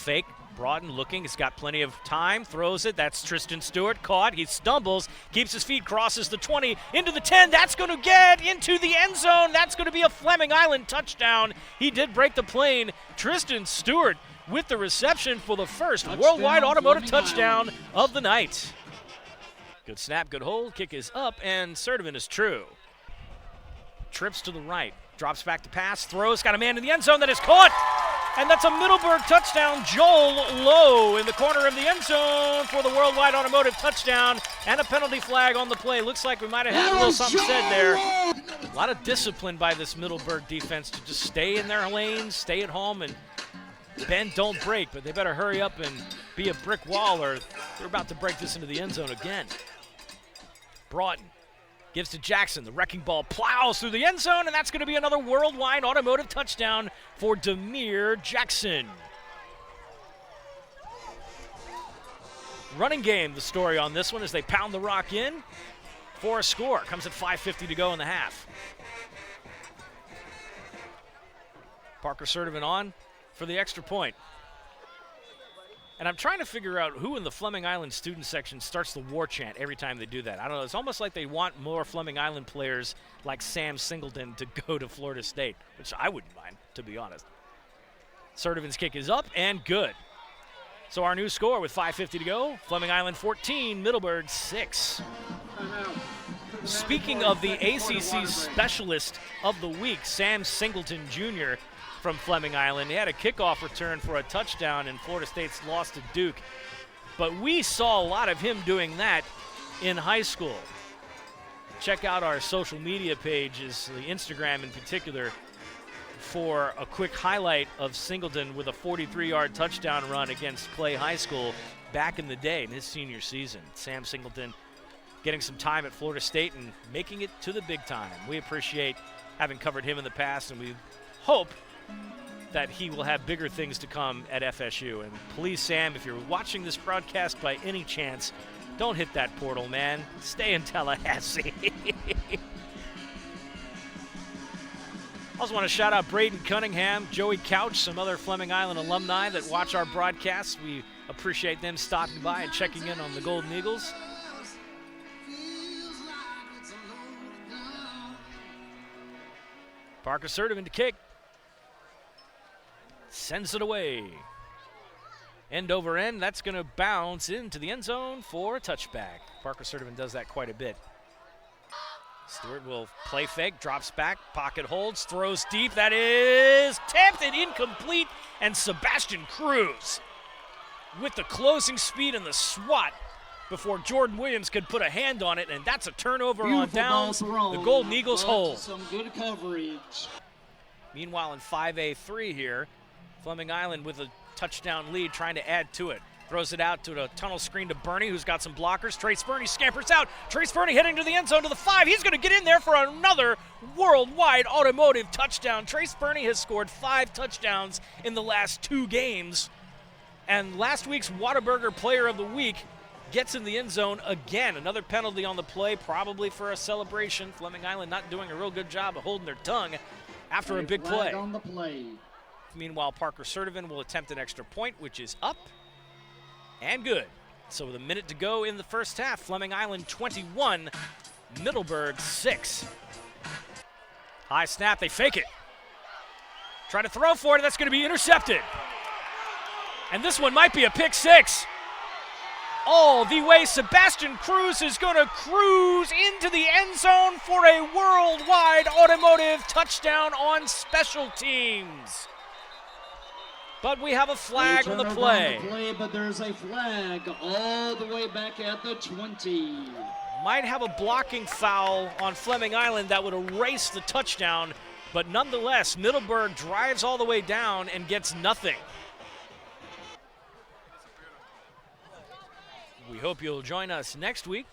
Fake, Broughton looking, he's got plenty of time, throws it, that's Tristan Stewart, caught, he stumbles, keeps his feet, crosses the 20, into the 10, that's going to get into the end zone, that's going to be a Fleming Island touchdown. He did break the plane. Tristan Stewart with the reception for the first worldwide automotive touchdown of the night. Good snap, good hold, kick is up, and Sertivin is true. Trips to the right, drops back to pass, throws, got a man in the end zone that is caught. And that's a Middleburg touchdown. Joel Lowe in the corner of the end zone for the worldwide automotive touchdown, and a penalty flag on the play. Looks like we might have had a little something said there. A lot of discipline by this Middleburg defense to just stay in their lanes, stay at home, and bend, don't break. But they better hurry up and be a brick wall, or they're about to break this into the end zone again. Broughton gives to Jackson. The wrecking ball plows through the end zone, and that's going to be another worldwide automotive touchdown for Demir Jackson. Running game, the story on this one, as they pound the rock in for a score. Comes at 5:50 to go in the half. Parker Sertivin on for the extra point. And I'm trying to figure out who in the Fleming Island student section starts the war chant every time they do that. I don't know. It's almost like they want more Fleming Island players like Sam Singleton to go to Florida State, which I wouldn't mind, to be honest. Sertivin's kick is up and good. So our new score with 5:50 to go, Fleming Island 14, Middleburg 6. Speaking of the ACC Specialist of the Week, Sam Singleton Jr., from Fleming Island. He had a kickoff return for a touchdown in Florida State's loss to Duke. But we saw a lot of him doing that in high school. Check out our social media pages, the Instagram in particular, for a quick highlight of Singleton with a 43-yard touchdown run against Clay High School back in the day in his senior season. Sam Singleton getting some time at Florida State and making it to the big time. We appreciate having covered him in the past, and we hope that he will have bigger things to come at FSU. And please, Sam, if you're watching this broadcast by any chance, don't hit that portal, man. Stay in Tallahassee. Also want to shout out Braden Cunningham, Joey Couch, some other Fleming Island alumni that watch our broadcasts. We appreciate them stopping by and checking in on the Golden Eagles. Parker Sertivin to kick. Sends it away. End over end, that's going to bounce into the end zone for a touchback. Parker Sertivin does that quite a bit. Stewart will play fake, drops back, pocket holds, throws deep. That is tipped and incomplete. And Sebastian Cruz with the closing speed and the swat before Jordan Williams could put a hand on it, and that's a turnover on downs. The Golden Eagles hold. Some good coverage. Meanwhile, in 5A3 here, Fleming Island with a touchdown lead, trying to add to it. Throws it out to a tunnel screen to Burney, who's got some blockers. Trace Burney scampers out. Trace Burney heading to the end zone to the 5. He's going to get in there for another worldwide automotive touchdown. Trace Burney has scored 5 touchdowns in the last 2 games. And last week's Whataburger Player of the Week gets in the end zone again. Another penalty on the play, probably for a celebration. Fleming Island not doing a real good job of holding their tongue after a big play. On the play. Meanwhile, Parker Sertivin will attempt an extra point, which is up and good. So with a minute to go in the first half, Fleming Island 21, Middleburg 6. High snap, they fake it. Try to throw for it. That's going to be intercepted. And this one might be a pick six. All the way, Sebastian Cruz is going to cruise into the end zone for a worldwide automotive touchdown on special teams. But we have a flag on the play. But there's a flag all the way back at the 20. Might have a blocking foul on Fleming Island that would erase the touchdown, but nonetheless, Middleburg drives all the way down and gets nothing. We hope you'll join us next week,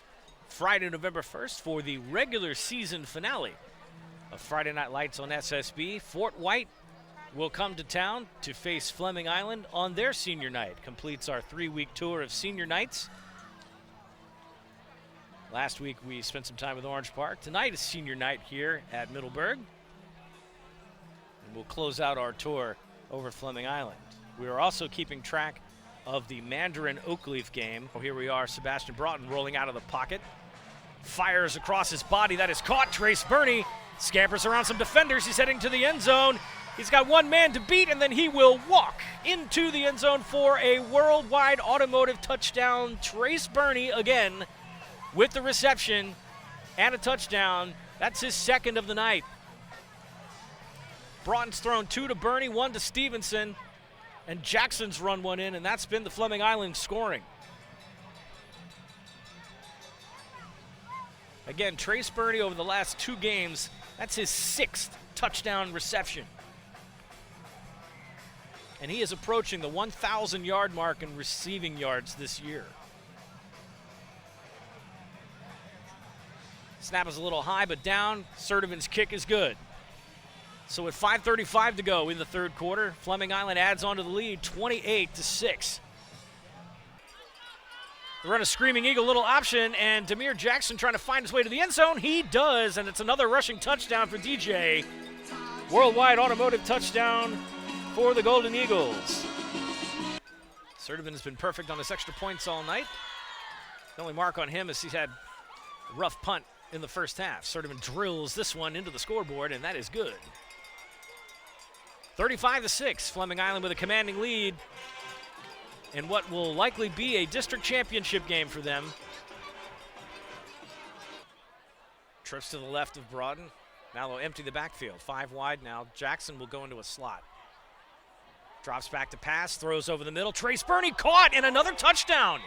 Friday, November 1st, for the regular season finale of Friday Night Lights on SSB. Fort White will come to town to face Fleming Island on their senior night. Completes our 3-week tour of senior nights. Last week we spent some time with Orange Park. Tonight is senior night here at Middleburg. And we'll close out our tour over Fleming Island. We are also keeping track of the Mandarin Oakleaf game. Oh, here we are, Sebastian Broughton rolling out of the pocket. Fires across his body. That is caught. Trace Burney scampers around some defenders. He's heading to the end zone. He's got one man to beat, and then he will walk into the end zone for a worldwide automotive touchdown. Trace Burney again with the reception and a touchdown. That's his second of the night. Broughton's thrown 2 to Burney, 1 to Stevenson, and Jackson's run one in, and that's been the Fleming Island scoring. Again, Trace Burney over the last 2 games, that's his 6th touchdown reception. And he is approaching the 1,000-yard mark in receiving yards this year. Snap is a little high, but down. Sertivan's kick is good. So with 5:35 to go in the third quarter, Fleming Island adds on to the lead, 28-6. They run a Screaming Eagle little option, and Demir Jackson trying to find his way to the end zone. He does, and it's another rushing touchdown for DJ. Worldwide automotive touchdown for the Golden Eagles. Sertivan has been perfect on his extra points all night. The only mark on him is he's had a rough punt in the first half. Sertivan drills this one into the scoreboard, and that is good. 35-6, Fleming Island with a commanding lead in what will likely be a district championship game for them. Trips to the left of Broughton. Now they'll empty the backfield. 5 wide now. Jackson will go into a slot. Drops back to pass, throws over the middle. Trace Burney caught, and another touchdown.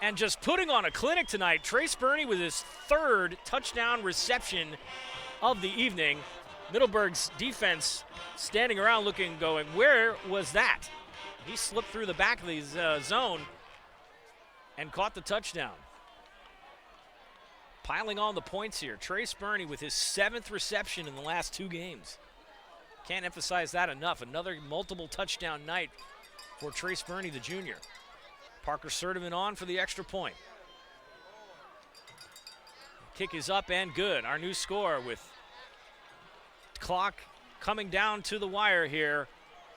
And just putting on a clinic tonight, Trace Burney with his 3rd touchdown reception of the evening. Middleburg's defense standing around looking, going, where was that? He slipped through the back of the zone and caught the touchdown. Piling on the points here. Trace Burney with his 7th reception in the last 2 games. Can't emphasize that enough. Another multiple touchdown night for Trace Burney, the junior. Parker Sertivan on for the extra point. Kick is up and good. Our new score with clock coming down to the wire here.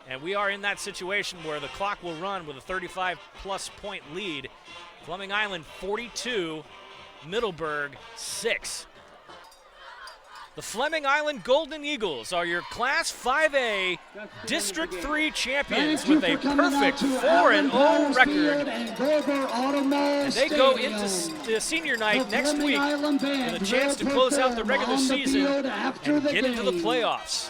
And we are in that situation where the clock will run with a 35-plus point lead. Fleming Island 42, Middleburg 6. The Fleming Island Golden Eagles are your Class 5A District 3 champions with a perfect 4-0 record. And they go into the senior night next week with a chance to close out the regular season and get into the playoffs.